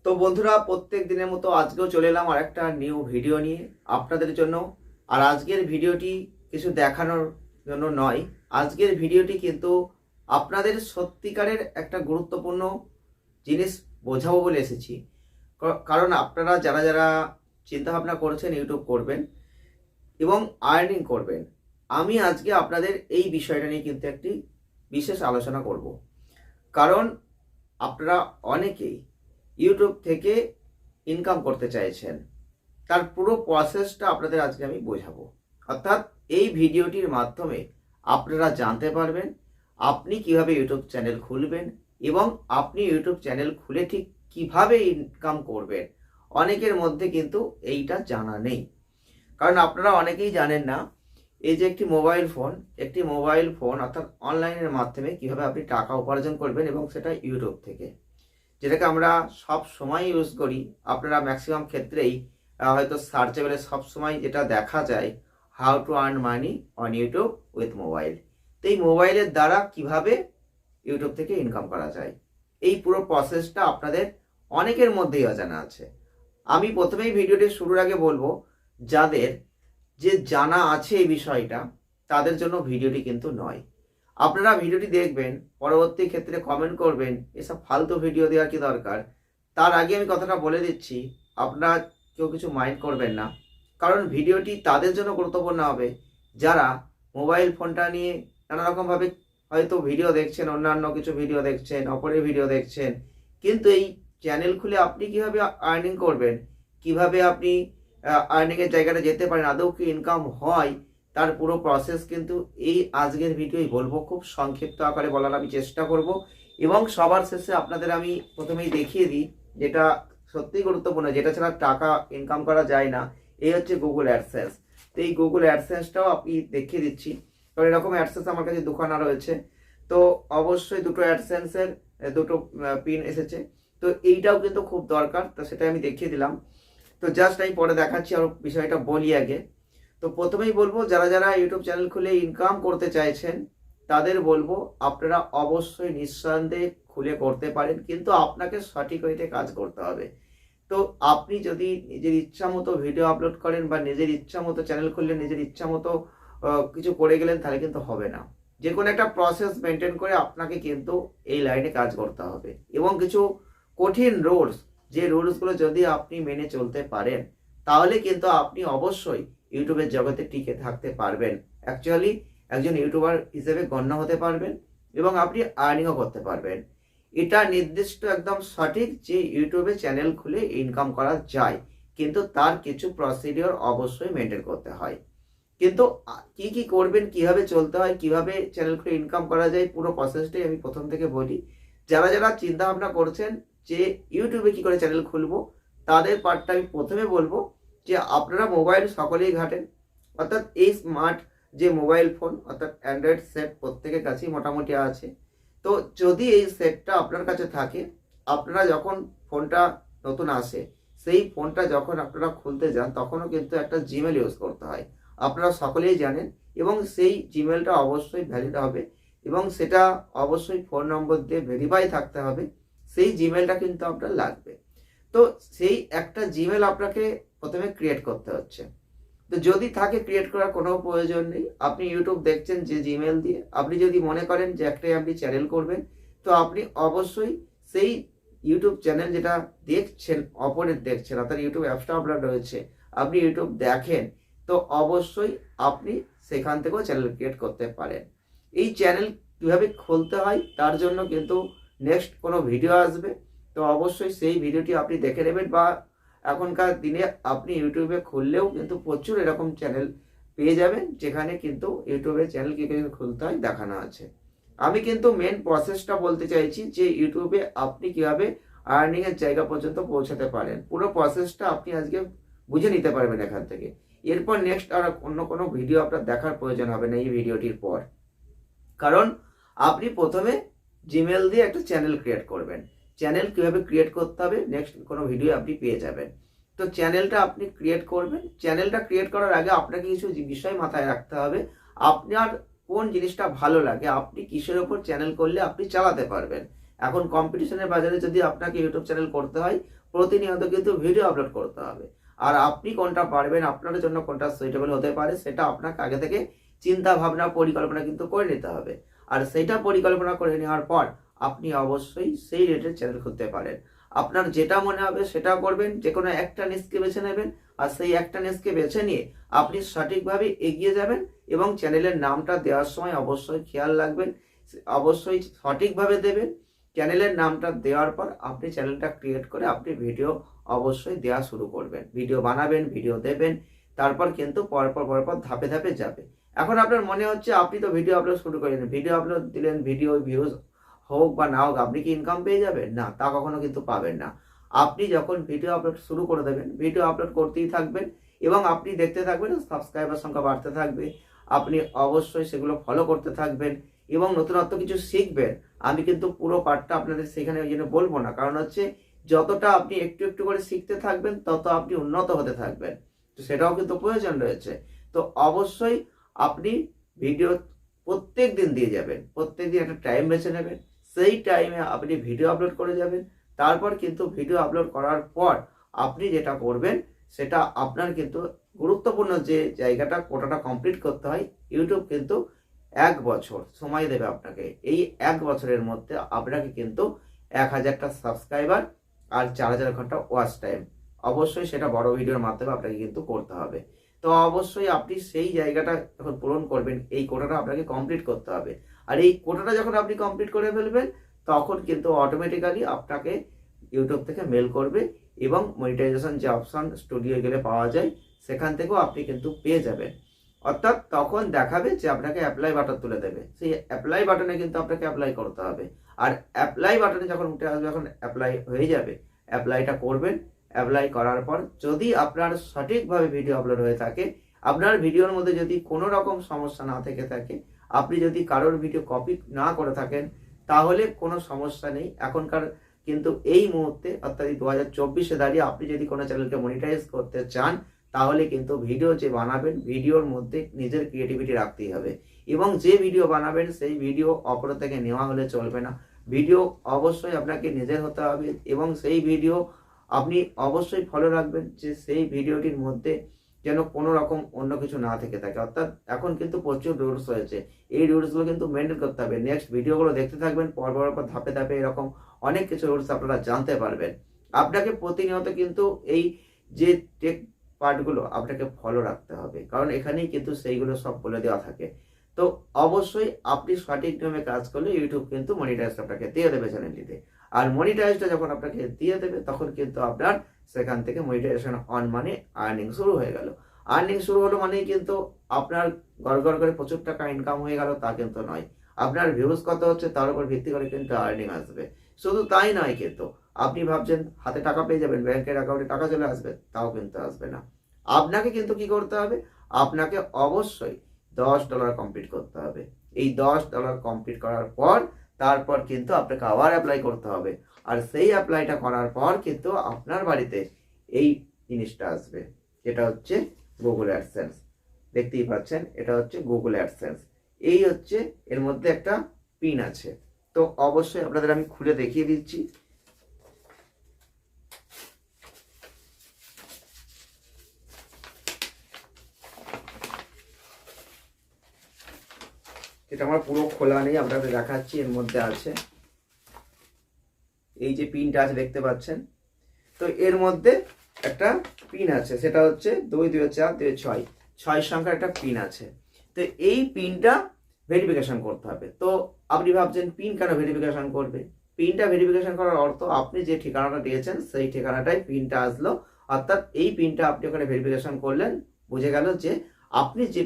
তো বন্ধুরা, প্রত্যেক দিনের মতো আজকেও চলে এলাম আর একটা নিউ ভিডিও নিয়ে আপনাদের জন্য। আর আজকের ভিডিওটি কিছু দেখানোর জন্য নয়, আজকের ভিডিওটি কিন্তু আপনাদের সত্যিকারের একটা গুরুত্বপূর্ণ জিনিস বোঝাবো বলে এসেছি। কারণ আপনারা যারা যারা চিন্তাভাবনা করছেন ইউটিউব করবেন এবং আর্নিং করবেন, আমি আজকে আপনাদের এই বিষয়টা নিয়ে কিন্তু একটি বিশেষ আলোচনা করব। কারণ আপনারা অনেকেই ইউটিউব থেকে ইনকাম করতে চাইছেন, তার পুরো প্রসেসটা আপনাদের আজকে আমি বোঝাবো। অর্থাৎ এই ভিডিওটির মাধ্যমে আপনারা জানতে পারবেন আপনি কিভাবে ইউটিউব চ্যানেল খুলবেন এবং আপনি ইউটিউব চ্যানেল খুলে ঠিক কিভাবে ইনকাম করবেন। অনেকের মধ্যে কিন্তু এইটা জানা নেই, কারণ আপনারা অনেকেই জানেন না এই যে একটি মোবাইল ফোন অর্থাৎ অনলাইনের মাধ্যমে কিভাবে আপনি টাকা উপার্জন করবেন, এবং সেটা ইউটিউব থেকে, যেটাকে আমরা সব সময় ইউজ করি। আপনারা ম্যাক্সিমাম ক্ষেত্রেই হয়তো সার্চেবলে সব সময় যেটা দেখা যায়, how to earn money on YouTube with mobile. তো এই মোবাইলের দ্বারা কিভাবে ইউটিউব থেকে ইনকাম করা যায়, এই পুরো প্রসেসটা আপনাদের অনেকের মধ্যেই অজানা আছে। আমি প্রথমেই ভিডিওটি শুরুর আগে বলবো, যাদের যে জানা আছে এই বিষয়টা তাদের জন্য ভিডিওটি কিন্তু নয়। আপনারা ভিডিওটি দেখবেন, পরবর্তী ক্ষেত্রে কমেন্ট করবেন এসব ফালতু ভিডিও দেওয়ার কি দরকার। তার আগে আমি কথাটা বলে দিচ্ছি, আপনারা কেউ কিছু মাইন্ড করবেন না, কারণ ভিডিওটি তাদের জন্য গুরুত্বপূর্ণ হবে যারা মোবাইল ফোনটা নিয়ে নানা রকমভাবে হয়তো ভিডিও দেখছেন, অন্যান্য কিছু ভিডিও দেখছেন, অপরের ভিডিও দেখছেন, কিন্তু এই চ্যানেল খুলে আপনি কিভাবে আর্নিং করবেন, কিভাবে আপনি আর্নিংয়ের জায়গাটা যেতে পারেন, আদৌ কি ইনকাম হয়, তার পুরো প্রসেস কিন্তু এই আজকের ভিডিওই বলবো। খুব সংক্ষিপ্ত আকারে বলার আমি চেষ্টা করব, এবং সবার শেষে আপনাদের আমি প্রথমেই দেখিয়ে দিই যেটা সত্যিই গুরুত্বপূর্ণ, যেটা ছাড়া টাকা ইনকাম করা যায় না। এই হচ্ছে গুগল অ্যাডসেন্স। তো এই গুগল অ্যাডসেন্সটাও আমি দেখিয়ে দিচ্ছি, কারণ এরকম অ্যাডসেন্স আমার কাছে দুখানা রয়েছে। তো অবশ্যই দুটো অ্যাডসেন্সের দুটো পিন এসেছে, তো এইটাও কিন্তু খুব দরকার, তো সেটা আমি দেখিয়ে দিলাম। তো জাস্ট আমি পরে দেখাচ্ছি, আর বিষয়টা বলি আগে। তো প্রথমেই বলবো, যারা যারা ইউটিউব চ্যানেল খুলে ইনকাম করতে চাইছেন তাদের বলবো আপনারা অবশ্যই নিঃসন্দেহে খুলে করতে পারেন, কিন্তু আপনাকে সঠিক ওয়েতে কাজ করতে হবে। তো আপনি যদি নিজের ইচ্ছা মতো ভিডিও আপলোড করেন বা নিজের ইচ্ছা মতো চ্যানেল খুললেন, নিজের ইচ্ছা মতো কিছু করে গেলেন, তাহলে কিন্তু হবে না। যে কোনো একটা প্রসেস মেনটেন করে আপনাকে কিন্তু এই লাইনে কাজ করতে হবে, এবং কিছু কঠিন রুলস, যে রুলসগুলো যদি আপনি মেনে চলতে পারেন তাহলে কিন্তু আপনি অবশ্যই ইউটিউবের জগতে টিকে থাকতে পারবেন, অ্যাকচুয়ালি একজন ইউটিউবার হিসেবে গণ্য হতে পারবেন, এবং আপনি আর্নিংও করতে পারবেন। এটা নির্দিষ্ট একদম সঠিক যে ইউটিউবে চ্যানেল খুলে ইনকাম করা যায়, কিন্তু তার কিছু প্রসিডিওর অবশ্যই মেনটেন করতে হয়। কিন্তু কি কি করবেন, কিভাবে চলতে হয়, কিভাবে চ্যানেল খুলে ইনকাম করা যায়, পুরো প্রসেসটাই আমি প্রথম থেকে বলি। যারা যারা চিন্তা ভাবনা করছেন যে ইউটিউবে কি করে চ্যানেল খুলবো, তাদের পার্টটা আমি প্রথমে বলবো যে আপনারা মোবাইল সকলেই ঘাটেন, অর্থাৎ এই স্মার্ট যে মোবাইল ফোন অর্থাৎ অ্যান্ড্রয়েড সেট প্রত্যেকের কাছেই মোটামুটি আছে। তো যদি এই সেটটা আপনার কাছে থাকে, আপনারা যখন ফোনটা নতুন আসে, সেই ফোনটা যখন আপনারা খুলতে যান তখনও কিন্তু একটা জিমেল ইউজ করতে হয়, আপনারা সকলেই জানেন, এবং সেই জিমেলটা অবশ্যই ভ্যালিড হবে, এবং সেটা অবশ্যই ফোন নম্বর দিয়ে ভেরিফাই থাকতে হবে। সেই জিমেলটা কিন্তু আপনার লাগবে। তো সেই একটা জিমেল আপনাকে প্রথমে ক্রিয়েট করতে হচ্ছে। তো যদি থাকে, ক্রিয়েট করার কোনো প্রয়োজন নেই। আপনি ইউটিউব দেখছেন যে জিমেল দিয়ে, আপনি যদি মনে করেন যে একটাই আপনি চ্যানেল করবেন, তো আপনি অবশ্যই সেই ইউটিউব চ্যানেল যেটা দেখছেন, অপরের দেখছেন, অর্থাৎ ইউটিউব অ্যাপসটা আপনার রয়েছে, আপনি ইউটিউব দেখেন, তো অবশ্যই আপনি সেখান থেকেও চ্যানেল ক্রিয়েট করতে পারেন। এই চ্যানেল কীভাবে খুলতে হয় তার জন্য কিন্তু নেক্সট কোনো ভিডিও আসবে, তো অবশ্যই সেই ভিডিওটি আপনি দেখে নেবেন, বা এখনকার দিনে আপনি ইউটিউবে খুললেও কিন্তু প্রচুর এরকম চ্যানেল পেয়ে যাবেন, যেখানে কিন্তু ইউটিউবে চ্যানেল কী করে খুলতে হয় দেখানো আছে। আমি কিন্তু মেন প্রসেসটা বলতে চাইছি যে ইউটিউবে আপনি কীভাবে আর্নিংয়ের জায়গা পর্যন্ত পৌঁছাতে পারেন, পুরো প্রসেসটা আপনি আজকে বুঝে নিতে পারবেন এখান থেকে। এরপর নেক্সট আর অন্য কোনো ভিডিও আপনার দেখার প্রয়োজন হবে না এই ভিডিওটির পর, কারণ আপনি প্রথমে জিমেল দিয়ে একটা চ্যানেল ক্রিয়েট করবেন। চ্যানেল কীভাবে ক্রিয়েট করতে হবে নেক্সট কোনো ভিডিও আপনি পেয়ে যাবেন। তো চ্যানেলটা আপনি ক্রিয়েট করবেন। চ্যানেলটা ক্রিয়েট করার আগে আপনাকে কিছু বিষয় মাথায় রাখতে হবে। আপনার কোন জিনিসটা ভালো লাগে, আপনি কিসের ওপর চ্যানেল করলে আপনি চালাতে পারবেন। এখন কম্পিটিশনের বাজারে যদি আপনাকে ইউটিউব চ্যানেল করতে হয়, প্রতিনিয়ত কিন্তু ভিডিও আপলোড করতে হবে। আর আপনি কোনটা পারবেন, আপনার জন্য কোনটা সুইটেবল হতে পারে, সেটা আপনাকে আগে থেকে চিন্তা ভাবনা পরিকল্পনা কিন্তু করে নিতে হবে। আর সেটা পরিকল্পনা করে নেওয়ার পর আপনি অবশ্যই সেই রিলেটেড চ্যানেল খুলতে পারেন। আপনার যেটা মনে হবে সেটা করবেন, যে কোনো একটা নিশকে বেছে নেবেন, আর সেই একটা নিশকে বেছে নিয়ে আপনি সঠিকভাবে এগিয়ে যাবেন। এবং চ্যানেলের নামটা দেওয়ার সময় অবশ্যই খেয়াল রাখবেন, অবশ্যই সঠিকভাবে দেবেন। চ্যানেলের নামটা দেওয়ার পর আপনি চ্যানেলটা ক্রিয়েট করে আপনি ভিডিও অবশ্যই দেওয়া শুরু করবেন, ভিডিও বানাবেন, ভিডিও দেবেন। তারপর কিন্তু পরপর ধাপে ধাপে যাবে। এখন আপনার মনে হচ্ছে আপনি তো ভিডিও আপলোড শুরু করেন, ভিডিও আপলোড দিলেন, ভিডিও ভিউজ হোক বা না হোক আপনি কি ইনকাম পেয়ে যাবেন? না, তা কখনো কিন্তু পাবেন না। আপনি যখন ভিডিও আপলোড শুরু করে দেবেন, ভিডিও আপলোড করতেই থাকবেন এবং আপনি দেখতে থাকবেন, সাবস্ক্রাইবার সংখ্যা বাড়তে থাকবে। আপনি অবশ্যই সেগুলো ফলো করতে থাকবেন এবং নতুনত্ব কিছু শিখবেন। আমি কিন্তু পুরো পার্টটা আপনাদের সেখানে ওই জন্য বলবো না, কারণ হচ্ছে যতটা আপনি একটু একটু করে শিখতে থাকবেন তত আপনি উন্নত হতে থাকবেন। তো সেটাও কিন্তু প্রয়োজন রয়েছে। তো অবশ্যই আপনি ভিডিও প্রত্যেক দিন দিয়ে যাবেন, প্রত্যেক দিন একটা টাইম বেছে নেবেন, সেই টাইমে আপনি ভিডিও আপলোড করে যাবেন। তারপর কিন্তু ভিডিও আপলোড করার পর আপনি যেটা করবেন সেটা আপনার কিন্তু গুরুত্বপূর্ণ যে জায়গাটা, কোটাটা কমপ্লিট করতে হয়। ইউটিউব কিন্তু 1 বছর সময় দেবে আপনাকে। এই 1 বছরের মধ্যে আপনাকে কিন্তু 1000টা সাবস্ক্রাইবার আর 4000 ঘন্টা ওয়াচ টাইম, অবশ্যই সেটা বড় ভিডিওর মাধ্যমে আপনাকে কিন্তু করতে হবে। তো অবশ্যই আপনি সেই জায়গাটা যখন পূরণ করবেন, এই কোটাটা আপনাকে কমপ্লিট করতে হবে। আর এই কোটাটা যখন আপনি কমপ্লিট করে ফেলবেন, তখন কিন্তু অটোমেটিক্যালি আপনাকে ইউটিউব থেকে মেল করবে এবং মনিটাইজেশন যে অপশন স্টুডিও গেলে পাওয়া যায়, সেখান থেকেও আপনি কিন্তু পেয়ে যাবেন। অর্থাৎ তখন দেখাবে যে আপনাকে অ্যাপ্লাই বাটন তুলে দেবে, সেই অ্যাপ্লাই বাটনে কিন্তু আপনাকে অ্যাপ্লাই করতে হবে। আর অ্যাপ্লাই বাটনে যখন উঠে আসবে, যখন অ্যাপ্লাই হয়ে যাবে, অ্যাপ্লাইটা করবেন। অ্যাপ্লাই করার পর যদি আপনার সঠিকভাবে ভিডিও আপলোড হয়ে থাকে, আপনার ভিডিওর মধ্যে যদি কোনো রকম সমস্যা না থেকে থাকে, আপনি যদি কারোর ভিডিও কপি না করে থাকেন, তাহলে কোনো সমস্যা নেই। এখনকার কিন্তু এই মুহূর্তে অর্থাৎ 2024-এ দাঁড়িয়ে আপনি যদি কোনো চ্যানেলকে মনিটাইজ করতে চান, তাহলে কিন্তু ভিডিও যে বানাবেন, ভিডিওর মধ্যে নিজের ক্রিয়েটিভিটি রাখতেই হবে। এবং যে ভিডিও বানাবেন সেই ভিডিও অপর থেকে নেওয়া হলে চলবে না। ভিডিও অবশ্যই আপনাকে নিজের হতে হবে এবং সেই ভিডিও আপনি অবশ্যই ফলো রাখবেন যে সেই ভিডিওটির মধ্যে যেন কোনো রকম অন্য কিছু না থেকে থাকে। অর্থাৎ এখন কিন্তু প্রচুর রুলস হয়েছে, এই রুলসগুলো কিন্তু মেনটেন করতে হবে। নেক্সট ভিডিওগুলো দেখতে থাকবেন, পর ধাপে ধাপে এরকম অনেক কিছু রুলস আপনারা জানতে পারবেন। আপনাকে প্রতিনিয়ত কিন্তু এই যে টেক পার্টগুলো আপনাকে ফলো রাখতে হবে, কারণ এখানেই কিন্তু সেইগুলো সব বলে দেওয়া থাকে। তো অবশ্যই আপনি সঠিক নিয়মে কাজ করলে ইউটিউব কিন্তু মনিটাইজ আপনাকে দিয়ে দেবে চ্যানেলটিতে। আর মনিটাইজটা যখন আপনাকে দিয়ে দেবে, তখন কিন্তু আপনার সেখান থেকে মনিটাইজেশন অন মানে আর্নিং শুরু হয়ে গেল। আর্নিং শুরু হলো মানেই কিন্তু আপনার গড় করে প্রচুর টাকা ইনকাম হয়ে গেল তা কিন্তু নয়। আপনার ভিউজ কত হচ্ছে তার উপর ভিত্তি করে কিন্তু আর্নিং আসবে। শুধু তাই নয়, কিন্তু আপনি ভাবছেন হাতে টাকা পেয়ে যাবেন, ব্যাংকের অ্যাকাউন্টে টাকা চলে আসবে, তাও কিন্তু আসবে না। আপনাকে কিন্তু কি করতে হবে, আপনাকে অবশ্যই $10 কমপ্লিট করতে হবে। এই $10 কমপ্লিট করার পর তারপর কিন্তু আপনাকে আবার অ্যাপ্লাই করতে হবে। আর সেই অ্যাপ্লাইটা করার পর কিন্তু আপনার বাড়িতে এই জিনিসটা আসবে, যেটা হচ্ছে গুগল অ্যাডসেন্স। দেখতেই পাচ্ছেন, এটা হচ্ছে গুগল অ্যাডসেন্স। এই হচ্ছে এর মধ্যে একটা পিন আছে। তো অবশ্যই আপনাদের আমি খুলে দেখিয়ে দিচ্ছি। এটা আমার পুরো খোলা নেই, আপনাদের দেখাচ্ছি। এর মধ্যে আছে এই যে পিনটা আছে দেখতে পাচ্ছেন। তো এর মধ্যে একটা পিন আছে, সেটা হচ্ছে 224226 6 সংখ্যার একটা পিন আছে। তো এই পিনটা ভেরিফিকেশন করতে হবে। তো আপনি ভাবছেন পিন কেন ভেরিফিকেশন করবে? পিনটা ভেরিফিকেশন করার অর্থ আপনি যে ঠিকানাটা দিয়েছেন সেই ঠিকানাটাই পিনটা আসলো। অর্থাৎ এই পিনটা আপনি ওখানে ভেরিফিকেশন করলেন, বুঝে গেল যে আপনি যে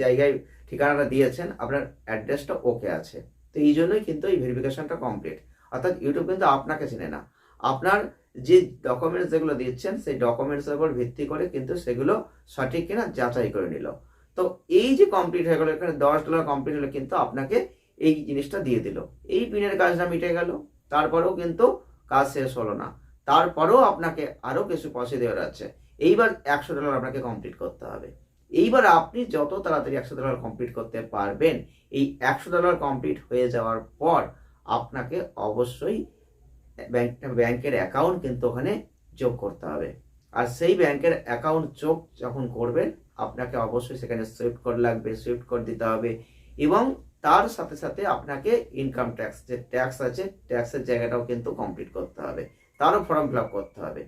জায়গায় ঠিকানাটা দিয়েছেন আপনার অ্যাড্রেসটা ওকে আছে। তো এই জন্যই কিন্তু এই ভেরিফিকেশনটা কমপ্লিট। অর্থাৎ ইউটিউব কিন্তু আপনাকে চেনে না, আপনার যে ডকুমেন্টস যেগুলো দিচ্ছেন সেই ডকুমেন্টসের উপর ভিত্তি করে কিন্তু সেগুলো সঠিক কিনা যাচাই করে নিল। তো এই যে কমপ্লিট হয়ে গেল, এখানে $10 কমপ্লিট হলে কিন্তু আপনাকে এই জিনিসটা দিয়ে দিল। এই পিনের কাজটা মিটে গেল, তারপরেও কিন্তু কাজ শেষ হলো না। তারপরেও আপনাকে আরও কিছু পয়সা দেওয়ার আছে। এইবার $100 আপনাকে কমপ্লিট করতে হবে। এইবার আপনি যত তাড়াতাড়ি $100 কমপ্লিট করতে পারবেন, এই $100 কমপ্লিট হয়ে যাওয়ার পর আপনাকে অবশ্যই ব্যাংকের অ্যাকাউন্ট কিন্তু ওখানে যোগ করতে হবে। আর সেই ব্যাংকের অ্যাকাউন্ট যোগ যখন করবেন আপনাকে অবশ্যই সেখানে সুইফট কোড লাগবে, সুইফট কোড দিতে হবে এবং তার সাথে সাথে আপনাকে ইনকাম ট্যাক্স যে ট্যাক্স আছে ট্যাক্সের জায়গাটাও কিন্তু কমপ্লিট করতে হবে, তারও ফর্ম ফিল আপ করতে হবে।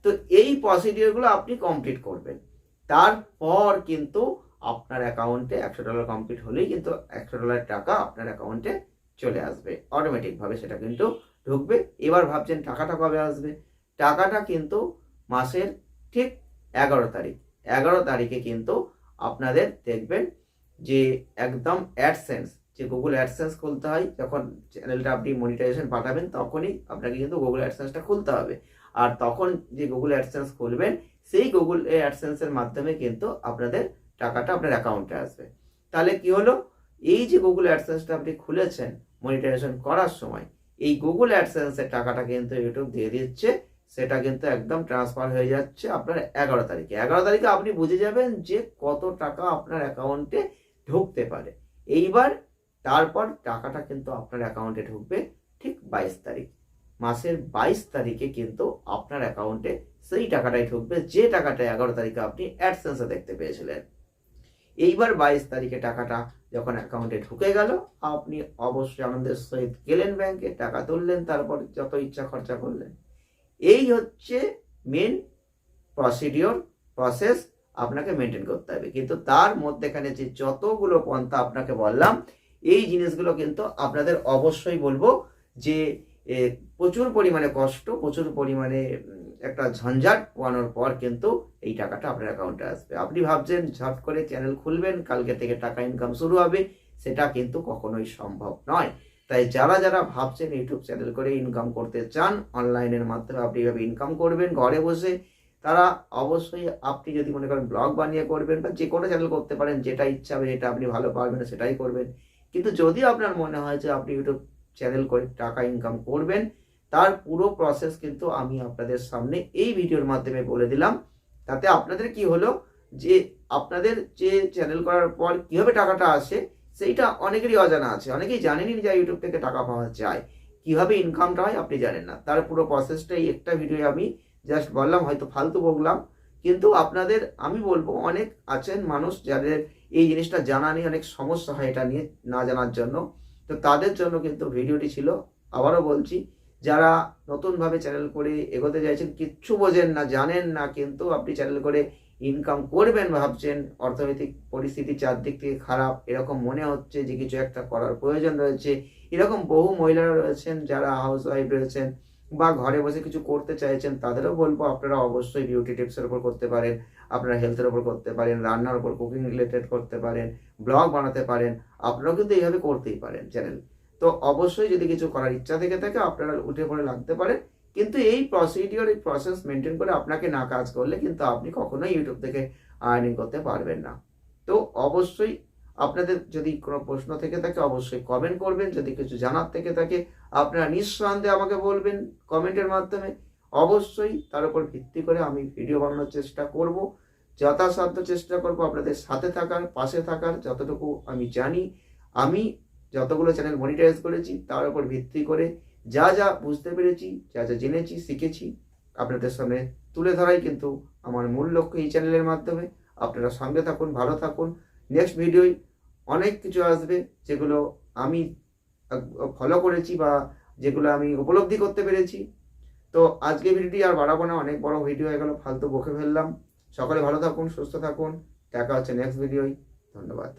তো এই প্রসিডিওরগুলো আপনি কমপ্লিট করবেন, তারপর কিন্তু আপনার অ্যাকাউন্টে $100 কমপ্লিট হলেই কিন্তু $100 টাকা আপনার অ্যাকাউন্টে চলে আসবে অটোমেটিকভাবে, সেটা কিন্তু ঢুকবে। এবার ভাবছেন টাকাটা কবে আসবে? টাকাটা কিন্তু মাসের ঠিক 11 তারিখ, 11 তারিখে কিন্তু আপনাদের দেখবেন যে একদম অ্যাডসেন্স, যে গুগল অ্যাডসেন্স খুলতে হয় যখন চ্যানেলটা আপনি মনিটাইজেশন পাঠাবেন তখনই আপনাকে কিন্তু গুগল অ্যাডসেন্সটা খুলতে হবে। আর তখন যে গুগল অ্যাডসেন্স খুলবেন সেই গুগল অ্যাডসেন্সের মাধ্যমে কিন্তু আপনাদের টাকাটা আপনার অ্যাকাউন্টে আসবে। তাহলে কি হলো, এই যে গুগল অ্যাডসেন্সটা আপনি খুলেছেন মনিটাইজেশন করার সময়, এই গুগল অ্যাডসেন্সের টাকাটা কিন্তু ইউটিউব দিয়ে দিচ্ছে, সেটা কিন্তু একদম ট্রান্সফার হয়ে যাচ্ছে আপনার 11 তারিখে। 11 তারিখে আপনি বুঝে যাবেন যে কত টাকা আপনার অ্যাকাউন্টে ঢুকতে পারে। এইবার তারপর টাকাটা কিন্তু আপনার অ্যাকাউন্টে ঢুকবে ঠিক 22 তারিখ, মাসের 22 তারিখে কিন্তু আপনার অ্যাকাউন্টে সেই টাকাটাই ঢুকবে যে টাকাটা 11 তারিখে আপনি অ্যাডসেন্সে দেখতে পেয়েছিলেন। এইবার 22 তারিখে টাকাটা যখন অ্যাকাউন্টে ঢুকে গেল, আপনি অবশ্যই আনন্দের সহিত গেলেন ব্যাংকে, টাকা তুললেন, তারপর যত ইচ্ছা খরচা করলেন। এই হচ্ছে মেন প্রসেস আপনাকে মেনটেন করতে হবে। কিন্তু তার মধ্যেখানে যে যতগুলো পন্থা আপনাকে বললাম, এই জিনিসগুলো কিন্তু আপনাদের অবশ্যই বলবো যে প্রচুর পরিমাণে কষ্ট, প্রচুর পরিমাণে একটা ঝঞ্ঝাট পোয়ানোর পর কিন্তু এই টাকাটা আপনার অ্যাকাউন্টে আসবে। আপনি ভাবছেন ঝট করে চ্যানেল খুলবেন, কালকে থেকে টাকা ইনকাম শুরু হবে, সেটা কিন্তু কখনোই সম্ভব নয়। তাই যারা যারা ভাবছেন ইউটিউব চ্যানেল করে ইনকাম করতে চান, অনলাইনের মাধ্যমে আপনি এভাবে ইনকাম করবেন ঘরে বসে, তারা অবশ্যই আপনি যদি মনে করেন ব্লগ বানিয়ে করবেন বা যে কোনো চ্যানেল করতে পারেন, যেটা ইচ্ছা হবে যেটা আপনি ভালো পারবেন সেটাই করবেন। কিন্তু যদি আপনার মনে হয় যে আপনি ইউটিউব চ্যানেল করে টাকা ইনকাম করবেন, তার পুরো প্রসেস কিন্তু আমি আপনাদের সামনে এই ভিডিওর মাধ্যমে বলে দিলাম। তাতে আপনাদের কি হলো যে আপনাদের যে চ্যানেল করার পর কীভাবে টাকাটা আসে সেইটা অনেকেরই অজানা আছে, অনেকেই জানেনই যে ইউটিউব থেকে টাকা পাওয়া যায়, কীভাবে ইনকামটা হয় আপনি জানেন না। তার পুরো প্রসেসটা এই একটা ভিডিও আমি জাস্ট বললাম, হয়তো ফালতু বললাম, কিন্তু আপনাদের আমি বলবো অনেক আছেন মানুষ যাদের এই জিনিসটা জানা নেই, অনেক সমস্যা হয় এটা নিয়ে না জানার জন্য। তো তাদের জন্য কিন্তু ভিডিওটি ছিল। আবারও বলছি, যারা নতুনভাবে চ্যানেল করে এগোতে চাইছেন, কিচ্ছু বোঝেন না, জানেন না, কিন্তু আপনি চ্যানেল করে ইনকাম করবেন ভাবছেন, অর্থনৈতিক পরিস্থিতি চারদিক থেকে খারাপ, এরকম মনে হচ্ছে যে কিছু একটা করার প্রয়োজন রয়েছে, এরকম বহু মহিলারা রয়েছেন যারা হাউস ওয়াইফ রয়েছেন বা ঘরে বসে কিছু করতে চাইছেন, তাদেরও বলবো আপনারা অবশ্যই বিউটি টিপসের উপর করতে পারেন, আপনারা হেলথের উপর করতে পারেন, রান্নার উপর, কুকিং রিলেটেড করতে পারেন, ব্লগ বানাতে পারেন, আপনারাও কিন্তু এইভাবে করতেই পারেন চ্যানেল। তো অবশ্যই যদি কিছু করার ইচ্ছা থেকে থাকে আপনারা উঠে পড়ে লাগতে পারেন, কিন্তু এই প্রসেস মেনটেন করে আপনাকে না কাজ করলে কিন্তু আপনি কখনোই ইউটিউব থেকে আর্নিং করতে পারবেন না। তো অবশ্যই আপনাদের যদি কোনো প্রশ্ন থেকে থাকে অবশ্যই কমেন্ট করবেন, যদি কিছু জানার থেকে থাকে আপনারা নিঃসন্দেহে আমাকে বলবেন কমেন্টের মাধ্যমে। অবশ্যই তার উপর ভিত্তি করে আমি ভিডিও বানানোর চেষ্টা করব, যথাসাধ্য চেষ্টা করব আপনাদের সাথে থাকার, পাশে থাকার। যতটুকু আমি জানি, আমি যতগুলো চ্যানেল মনিটাইজ করেছি তার উপর ভিত্তি করে যা যা বুঝতে পেরেছি, যা যা জেনেছি, শিখেছি, আপনাদের সামনে তুলে ধরাই কিন্তু আমার মূল লক্ষ্য এই চ্যানেলের মাধ্যমে। আপনারা সঙ্গে থাকুন, ভালো থাকুন। নেক্সট ভিডিওয় অনেক কিছু আসবে যেগুলো আমি ফলো করেছি বা যেগুলো আমি উপলব্ধি করতে পেরেছি। তো আজকে ভিডিওটি আর বাড়াবো না, অনেক বড় ভিডিও হয়ে গেল, ফালতু বকে ফেললাম। সকলে ভালো থাকুন, সুস্থ থাকুন, দেখা হচ্ছে নেক্সট ভিডিওয়। ধন্যবাদ।